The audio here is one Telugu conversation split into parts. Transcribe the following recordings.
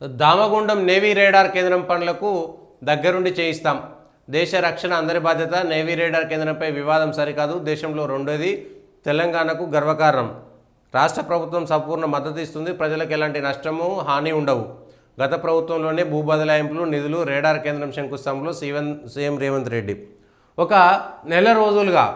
దామగుండం నేవీ రేడార్ కేంద్రం పనులకు దగ్గరుండి చేయిస్తాం. దేశ రక్షణ అందరి బాధ్యత. నేవీ రేడార్ కేంద్రంపై వివాదం సరికాదు, దేశంలో రెండోది, తెలంగాణకు గర్వకారణం. రాష్ట్ర ప్రభుత్వం సంపూర్ణ మద్దతు ఇస్తుంది, ప్రజలకు ఎలాంటి నష్టము హాని ఉండవు. గత ప్రభుత్వంలోనే భూ బదలాయింపులు, నిధులు, రేడార్ కేంద్రం శంకుస్థాపనలో సీఎం రేవంత్ రెడ్డి. ఒక నెల రోజులుగా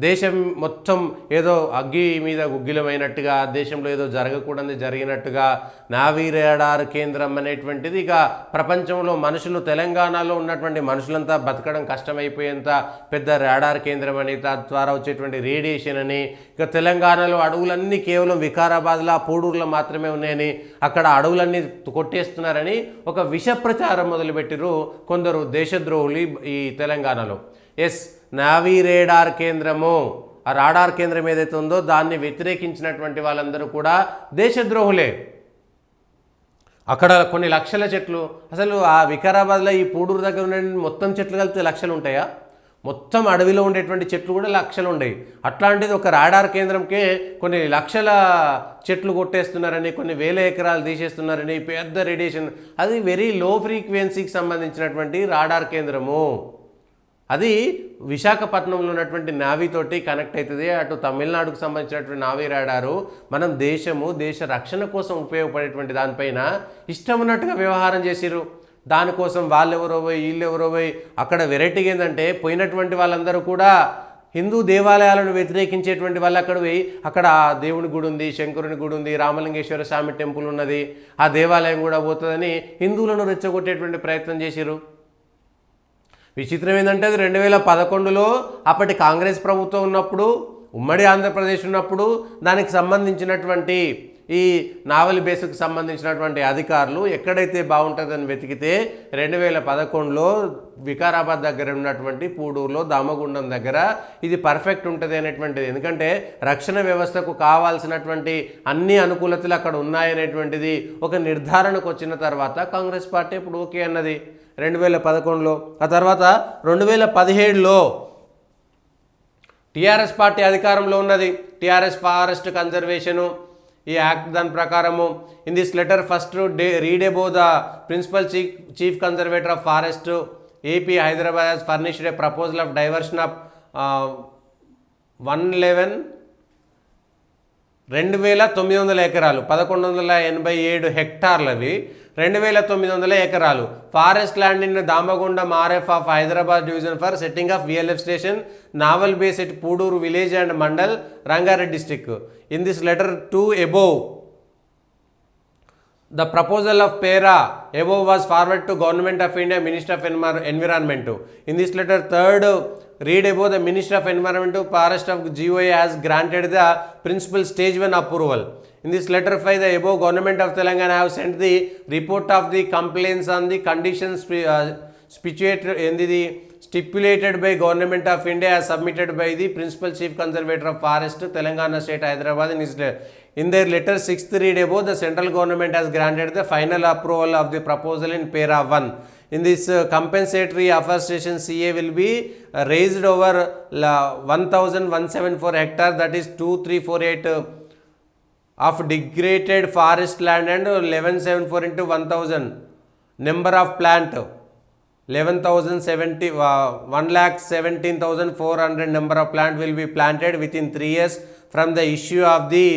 దేశం మొత్తం ఏదో అగ్గి మీద గుగ్గిలమైనట్టుగా, దేశంలో ఏదో జరగకూడదు జరిగినట్టుగా నావీ రేడార్ కేంద్రం అనేటువంటిది ఇక ప్రపంచంలో మనుషులు, తెలంగాణలో ఉన్నటువంటి మనుషులంతా బతకడం కష్టమైపోయేంత పెద్ద రేడార్ కేంద్రం అని, తద్వారా వచ్చేటువంటి రేడియేషన్ అని, ఇక తెలంగాణలో అడవులన్నీ కేవలం వికారాబాద్లో, పూడూరులో మాత్రమే ఉన్నాయని, అక్కడ అడవులన్నీ కొట్టేస్తున్నారని ఒక విష ప్రచారం మొదలుపెట్టిరు కొందరు దేశద్రోహులు ఈ తెలంగాణలో. నావీ రేడార్ కేంద్రము, ఆ రాడార్ కేంద్రం ఏదైతే ఉందో దాన్ని వ్యతిరేకించినటువంటి వాళ్ళందరూ కూడా దేశద్రోహులే. అక్కడ కొన్ని లక్షల చెట్లు, అసలు ఆ వికారాబాద్లో ఈ పూడూరు దగ్గర ఉండే మొత్తం చెట్లు కలిపితే లక్షలు ఉంటాయా? మొత్తం అడవిలో ఉండేటువంటి చెట్లు కూడా లక్షలు ఉండేవి. అట్లాంటిది ఒక రాడార్ కేంద్రంకే కొన్ని లక్షల చెట్లు కొట్టేస్తున్నారని, కొన్ని వేల ఎకరాలు తీసేస్తున్నారని, పెద్ద రేడియేషన్, అది వెరీ లో ఫ్రీక్వెన్సీకి సంబంధించినటువంటి రాడార్ కేంద్రము. అది విశాఖపట్నంలో ఉన్నటువంటి నావీతోటి కనెక్ట్ అవుతుంది. అటు తమిళనాడుకు సంబంధించినటువంటి నావీ రాడారు. మనం దేశ రక్షణ కోసం ఉపయోగపడేటువంటి దానిపైన ఇష్టం ఉన్నట్టుగా వ్యవహారం చేసిరు. దానికోసం వాళ్ళెవరో పోయి వీళ్ళెవరో పోయి, అక్కడ వెరైటీగా ఏంటంటే పోయినటువంటి వాళ్ళందరూ కూడా హిందూ దేవాలయాలను వ్యతిరేకించేటువంటి వాళ్ళు అక్కడ పోయి, అక్కడ దేవుని గుడి ఉంది, శంకరుని గుడి ఉంది, రామలింగేశ్వర స్వామి టెంపుల్ ఉన్నది, ఆ దేవాలయం కూడా పోతుందని హిందువులను రెచ్చగొట్టేటువంటి ప్రయత్నం చేసిరు. విచిత్రం ఏంటంటే అది 2011లో అప్పటి కాంగ్రెస్ ప్రభుత్వం ఉన్నప్పుడు, ఉమ్మడి ఆంధ్రప్రదేశ్ ఉన్నప్పుడు దానికి సంబంధించినటువంటి ఈ నావల్ బేస్కు సంబంధించినటువంటి అధికారులు ఎక్కడైతే బాగుంటుందని వెతికితే 2011లో వికారాబాద్ దగ్గర ఉన్నటువంటి పూడూరులో, దామగుండం దగ్గర ఇది పర్ఫెక్ట్ ఉంటుంది అనేటువంటిది. ఎందుకంటే రక్షణ వ్యవస్థకు కావాల్సినటువంటి అన్ని అనుకూలతలు అక్కడ ఉన్నాయనేటువంటిది ఒక నిర్ధారణకు వచ్చిన తర్వాత కాంగ్రెస్ పార్టీ ఇప్పుడు ఓకే అన్నది 2011లో. ఆ తర్వాత 2017లో టీఆర్ఎస్ పార్టీ అధికారంలో ఉన్నది. టీఆర్ఎస్ ఫారెస్ట్ కన్జర్వేషను ఈ యాక్ట్ దాని ప్రకారము, in this letter first read above the principal chief conservator of forest AP Hyderabad has furnished a proposal of diversion of 2900 ఎకరాలు, 1187 హెక్టార్లవి 2900 ఎకరాలు forest land in Damagundam RF of Hyderabad division for setting of VLF station naval base at Pudur village and mandal Rangareddy district. In this letter to above the proposal of para above was forwarded to Government of India, Minister of Environment. In this letter, third read above the Minister of Environment, Forest of GOA has granted the principal stage 1 approval. In this letter 5, the above Government of Telangana have sent the report of the complaints on the conditions stipulated by Government of India as submitted by the Principal Chief Conservator of Forest, Telangana State, Hyderabad. In their letter 6th read above, the central government has granted the final approval of the proposal in para 1. In this compensatory afforestation CA will be raised over 1174 hectares, that is 2348 of degraded forest land, and 1174 into 1000 number of plant 1,17,400 number of plant will be planted within 3 years from the issue of the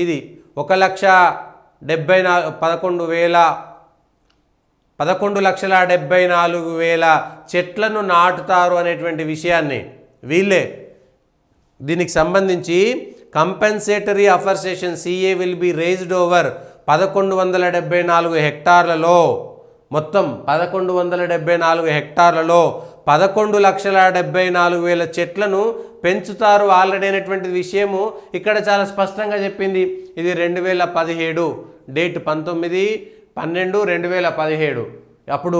ఇది 11,74,000 చెట్లను నాటుతారు అనేటువంటి విషయాన్ని వీళ్ళే. దీనికి సంబంధించి compensatory afforestation CA will be raised over 1174 హెక్టార్లలో, మొత్తం 1174 హెక్టార్లలో 11,74,000 చెట్లను పెంచుతారు ఆల్రెడీ అనేటువంటి విషయము ఇక్కడ చాలా స్పష్టంగా చెప్పింది. ఇది 2017 డేట్ 19/12/2017. అప్పుడు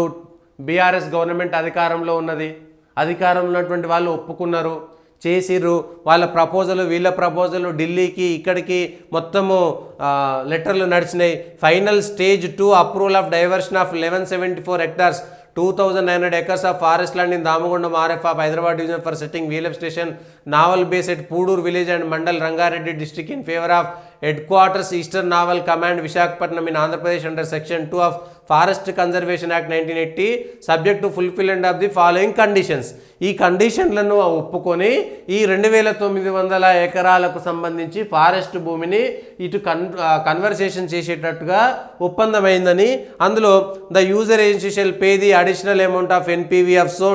బీఆర్ఎస్ గవర్నమెంట్ అధికారంలో ఉన్నది. అధికారంలో ఉన్నటువంటి వాళ్ళు ఒప్పుకున్నారు, చేసిర్రు. వాళ్ళ ప్రపోజల్, వీళ్ళ ప్రపోజల్ ఢిల్లీకి ఇక్కడికి మొత్తము లెటర్లు నడిచినాయి. Final stage 2 approval of diversion of 1174 hectares 2,900 acres of forest land in Damagundam RF of Hyderabad division for setting VLF station naval base at Poodur village and Mandal Rangareddy district in favor of headquarters Eastern Naval Command Visakhapatnam in Andhra Pradesh under section 2 of Forest Conservation Act 1980 subject to fulfillment of the following conditions. ఈ కండిషన్లను ఒప్పుకొని ఈ 2900 ఎకరాలకు సంబంధించి ఫారెస్ట్ భూమిని ఇటు కన్వర్సేషన్ చేసేటట్టుగా ఒప్పందమైందని, అందులో the user agency shall pay the additional amount of NPV of so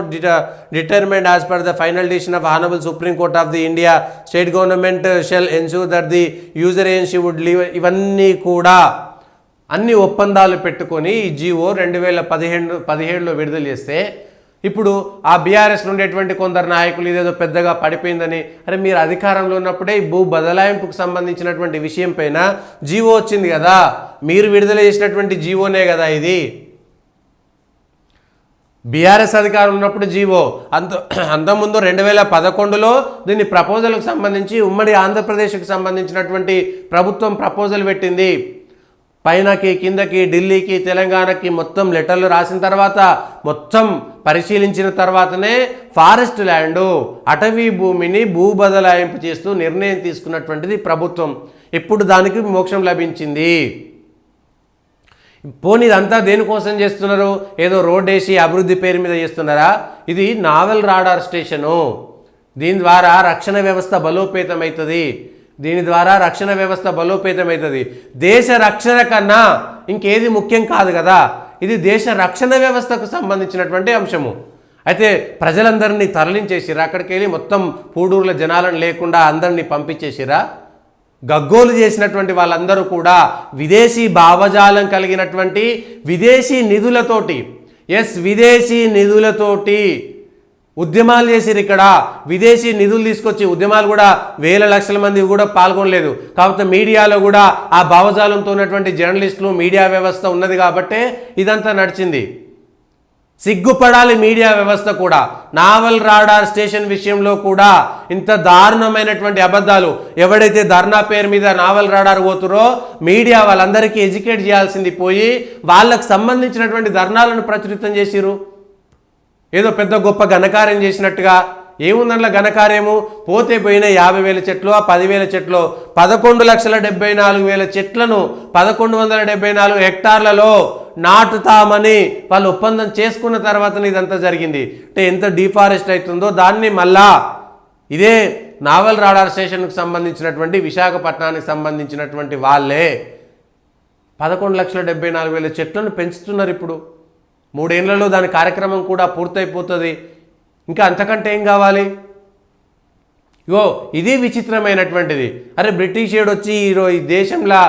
determined as per the final decision of honourable supreme court of the India state government shall ensure that the user agency would leave. ఇవన్నీ కూడా అన్ని ఒప్పందాలు పెట్టుకొని ఈ జీవో 2017లో విడుదల చేస్తే ఇప్పుడు ఆ బీఆర్ఎస్ నుండేటువంటి కొందరు నాయకులు ఇదేదో పెద్దగా పడిపోయిందని, అరే మీరు అధికారంలో ఉన్నప్పుడే ఈ భూ బదలాయింపుకు సంబంధించినటువంటి విషయం పైన జీవో వచ్చింది కదా, మీరు విడుదల చేసినటువంటి జీవోనే కదా ఇది. బీఆర్ఎస్ అధికారం ఉన్నప్పుడు జీవో అంతకుముందు 2011లో దీన్ని ప్రపోజల్కి సంబంధించి ఉమ్మడి ఆంధ్రప్రదేశ్కి సంబంధించినటువంటి ప్రభుత్వం ప్రపోజల్ పెట్టింది. పైనకి కిందకి ఢిల్లీకి తెలంగాణకి మొత్తం లెటర్లు రాసిన తర్వాత మొత్తం పరిశీలించిన తర్వాతనే ఫారెస్ట్ ల్యాండ్ అటవీ భూమిని భూ బదలాయింపు చేస్తూ నిర్ణయం తీసుకున్నటువంటిది ప్రభుత్వం. ఇప్పుడు దానికి మోక్షం లభించింది. పోనీ ఇదంతా దేనికోసం చేస్తున్నారు? ఏదో రోడ్ వేసి అభివృద్ధి పేరు మీద చేస్తున్నారా? ఇది నావల్ రాడార్ స్టేషను. దీని ద్వారా రక్షణ వ్యవస్థ బలోపేతమవుతుంది. దేశ రక్షణ కన్నా ఇంకేది ముఖ్యం కాదు కదా. ఇది దేశ రక్షణ వ్యవస్థకు సంబంధించినటువంటి అంశము. అయితే ప్రజలందరినీ తరలించేసిరా, అక్కడికి వెళ్ళి మొత్తం పూడూరుల జనాలను లేకుండా అందరినీ పంపించేసిరా. గగ్గోలు చేసినటువంటి వాళ్ళందరూ కూడా విదేశీ భావజాలం కలిగినటువంటి విదేశీ నిధులతోటి ఉద్యమాలు చేసిరు. ఇక్కడ విదేశీ నిధులు తీసుకొచ్చి ఉద్యమాలు కూడా వేల లక్షల మంది కూడా పాల్గొనలేదు. కాకపోతే మీడియాలో కూడా ఆ భావజాలంతో ఉన్నటువంటి జర్నలిస్టులు మీడియా వ్యవస్థ ఉన్నది కాబట్టే ఇదంతా నడిచింది. సిగ్గుపడాలి మీడియా వ్యవస్థ కూడా. నావల్ రాడార్ స్టేషన్ విషయంలో కూడా ఇంత దారుణమైనటువంటి అబద్ధాలు, ఎవడైతే ధర్నా పేరు మీద నావల్ రాడార్ పోతురో మీడియా వాళ్ళందరికీ ఎడ్యుకేట్ చేయాల్సింది పోయి వాళ్ళకు సంబంధించినటువంటి ధర్నాలను ప్రచురితం చేసిరు. ఏదో పెద్ద గొప్ప ఘనకార్యం చేసినట్టుగా. ఏముందట్లా ఘనకార్యము? పోతే పోయిన 50,000 చెట్లు, 10,000 చెట్లు, 11,74,000 చెట్లను 1174 హెక్టార్లలో నాటుతామని వాళ్ళు ఒప్పందం చేసుకున్న తర్వాతనే ఇదంతా జరిగింది. అంటే ఎంత డిఫారెస్ట్ అవుతుందో దాన్ని మళ్ళా ఇదే నావల్ రాడార్ స్టేషన్కు సంబంధించినటువంటి విశాఖపట్నానికి సంబంధించినటువంటి వాళ్ళే 11,74,000 చెట్లను పెంచుతున్నారు. ఇప్పుడు 3 ఏళ్లలో దాని కార్యక్రమం కూడా పూర్తయిపోతుంది. ఇంకా అంతకంటే ఏం కావాలి? ఇది విచిత్రమైనటువంటిది. అరే బ్రిటిష్ ఏడు వచ్చి ఈ దేశంలో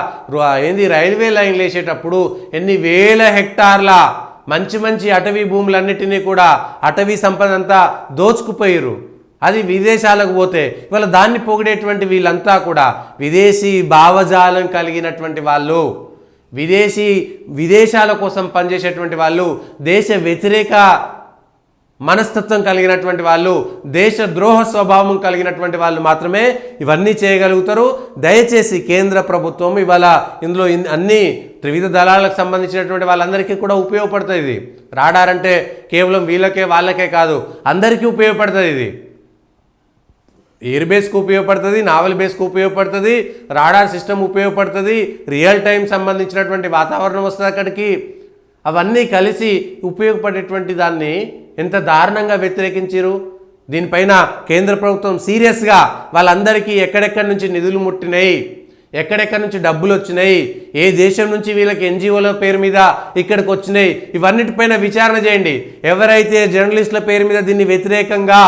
రైల్వే లైన్లు వేసేటప్పుడు ఎన్ని వేల హెక్టార్ల మంచి అటవీ భూములన్నిటినీ కూడా అటవీ సంపద అంతా దోచుకుపోయారు. అది విదేశాలకు పోతే ఇవాళ దాన్ని పొగిడేటువంటి వీళ్ళంతా కూడా విదేశీ భావజాలం కలిగినటువంటి వాళ్ళు, విదేశాల కోసం పనిచేసేటువంటి వాళ్ళు, దేశ వ్యతిరేక మనస్తత్వం కలిగినటువంటి వాళ్ళు, దేశ ద్రోహ స్వభావం కలిగినటువంటి వాళ్ళు మాత్రమే ఇవన్నీ చేయగలుగుతారు. దయచేసి కేంద్ర ప్రభుత్వం ఇవాళ ఇందులో అన్ని త్రివిధ దళాలకు సంబంధించినటువంటి వాళ్ళందరికీ కూడా ఉపయోగపడుతుంది. ఇది రాడార్ అంటే కేవలం వాళ్ళకే కాదు, అందరికీ ఉపయోగపడుతుంది. ఇది ఎయిర్ బేస్కు ఉపయోగపడుతుంది, నావల్ బేస్కు ఉపయోగపడుతుంది, రాడార్ సిస్టమ్ ఉపయోగపడుతుంది, రియల్ టైం సంబంధించినటువంటి వాతావరణం వస్తుంది అక్కడికి. అవన్నీ కలిసి ఉపయోగపడేటువంటి దాన్ని ఎంత దారుణంగా వ్యతిరేకించారు. దీనిపైన కేంద్ర ప్రభుత్వం సీరియస్గా వాళ్ళందరికీ ఎక్కడెక్కడి నుంచి నిధులు ముట్టినాయి, ఎక్కడెక్కడి నుంచి డబ్బులు వచ్చినాయి, ఏ దేశం నుంచి వీళ్ళకి ఎన్జిఓల పేరు మీద ఇక్కడికి వచ్చినాయి, ఇవన్నిటిపైన విచారణ చేయండి. ఎవరైతే జర్నలిస్టుల పేరు మీద దీన్ని వ్యతిరేకంగా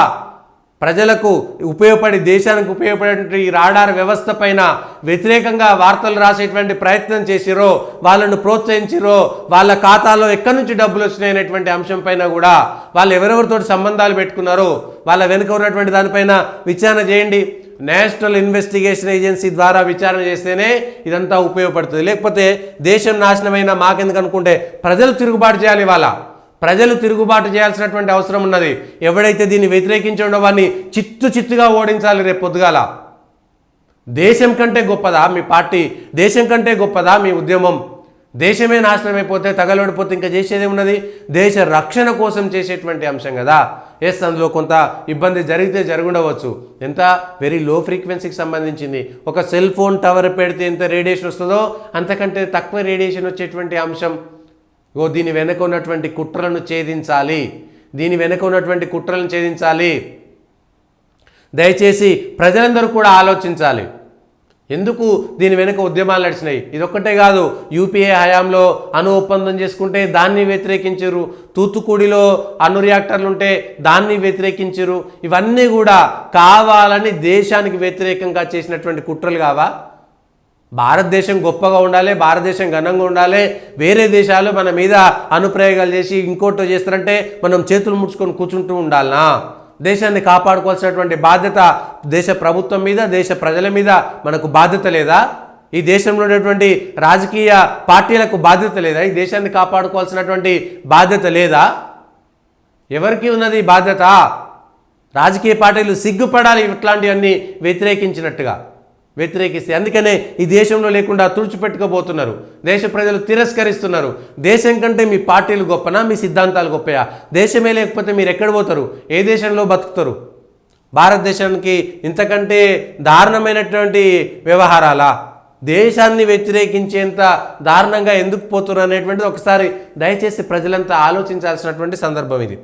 ప్రజలకు ఉపయోగపడి దేశానికి ఉపయోగపడేటువంటి రాడార్ వ్యవస్థ పైన వ్యతిరేకంగా వార్తలు రాసేటువంటి ప్రయత్నం చేసిరో, వాళ్ళను ప్రోత్సహించిరో, వాళ్ళ ఖాతాలో ఎక్కడి నుంచి డబ్బులు వచ్చినాయనేటువంటి అంశం పైన కూడా వాళ్ళు ఎవరెవరితో సంబంధాలు పెట్టుకున్నారో వాళ్ళ వెనుక ఉన్నటువంటి దానిపైన విచారణ చేయండి. నేషనల్ ఇన్వెస్టిగేషన్ ఏజెన్సీ ద్వారా విచారణ చేస్తేనే ఇదంతా ఉపయోగపడుతుంది. లేకపోతే దేశం నాశనమైన మాకెందుకు అనుకుంటే ప్రజలు తిరుగుబాటు చేయాలి. ప్రజలు తిరుగుబాటు చేయాల్సినటువంటి అవసరం ఉన్నది. ఎవడైతే దీన్ని వ్యతిరేకించడో వాడిని చిత్తుగా ఓడించాలి. రేపు పొద్దుగాల దేశం కంటే గొప్పదా మీ పార్టీ? దేశం కంటే గొప్పదా మీ ఉద్యమం? దేశమే నాశనం అయిపోతే తగలబడిపోతే ఇంకా చేసేది ఉన్నది. దేశ రక్షణ కోసం చేసేటువంటి అంశం కదా. ఎస్, అందులో కొంత ఇబ్బంది జరిగితే జరుగుండవచ్చు. ఎంత వెరీ లో ఫ్రీక్వెన్సీకి సంబంధించింది. ఒక సెల్ ఫోన్ టవర్ పెడితే ఎంత రేడియేషన్ వస్తుందో అంతకంటే తక్కువ రేడియేషన్ వచ్చేటువంటి అంశం. దీని వెనక ఉన్నటువంటి కుట్రలను ఛేదించాలి, దయచేసి ప్రజలందరూ కూడా ఆలోచించాలి. ఎందుకు దీని వెనుక ఉద్యమాలు నడిచినాయి? ఇదొక్కటే కాదు, యూపీఏ హయాంలో అణు ఒప్పందం చేసుకుంటే దాన్ని వ్యతిరేకించారు, తూత్తుకుడిలో అణు రియాక్టర్లు ఉంటే దాన్ని వ్యతిరేకించారు. ఇవన్నీ కూడా కావాలని దేశానికి వ్యతిరేకంగా చేసినటువంటి కుట్రలు కావా? భారతదేశం గొప్పగా ఉండాలి, భారతదేశం ఘనంగా ఉండాలి, వేరే దేశాలు మన మీద అనుప్రయోగాలు చేసి ఇంకోటో చేస్తారంటే మనం చేతులు ముడుచుకొని కూర్చుంటూ ఉండాలనా? దేశాన్ని కాపాడుకోవాల్సినటువంటి బాధ్యత దేశ ప్రభుత్వం మీద, దేశ ప్రజల మీద మనకు బాధ్యత లేదా? ఈ దేశంలో ఉన్నటువంటి రాజకీయ పార్టీలకు బాధ్యత లేదా? ఈ దేశాన్ని కాపాడుకోవాల్సినటువంటి బాధ్యత లేదా? ఎవరికి ఉన్నది బాధ్యత? రాజకీయ పార్టీలు సిగ్గుపడాలి ఇట్లాంటివన్నీ వ్యతిరేకిస్తే. అందుకనే ఈ దేశంలో లేకుండా తుడిచిపెట్టుకోబోతున్నారు. దేశ ప్రజలు తిరస్కరిస్తున్నారు. దేశం కంటే మీ పార్టీలు గొప్పనా, మీ సిద్ధాంతాలు గొప్పయా? దేశమే లేకపోతే మీరు ఎక్కడ పోతారు? ఏ దేశంలో బతుకుతారు? భారతదేశానికి ఇంతకంటే దారుణమైనటువంటి వ్యవహారాలా? దేశాన్ని వ్యతిరేకించేంత దారుణంగా ఎందుకు పోతున్నారు అనేటువంటిది ఒకసారి దయచేసి ప్రజలంతా ఆలోచించాల్సినటువంటి సందర్భం ఇది.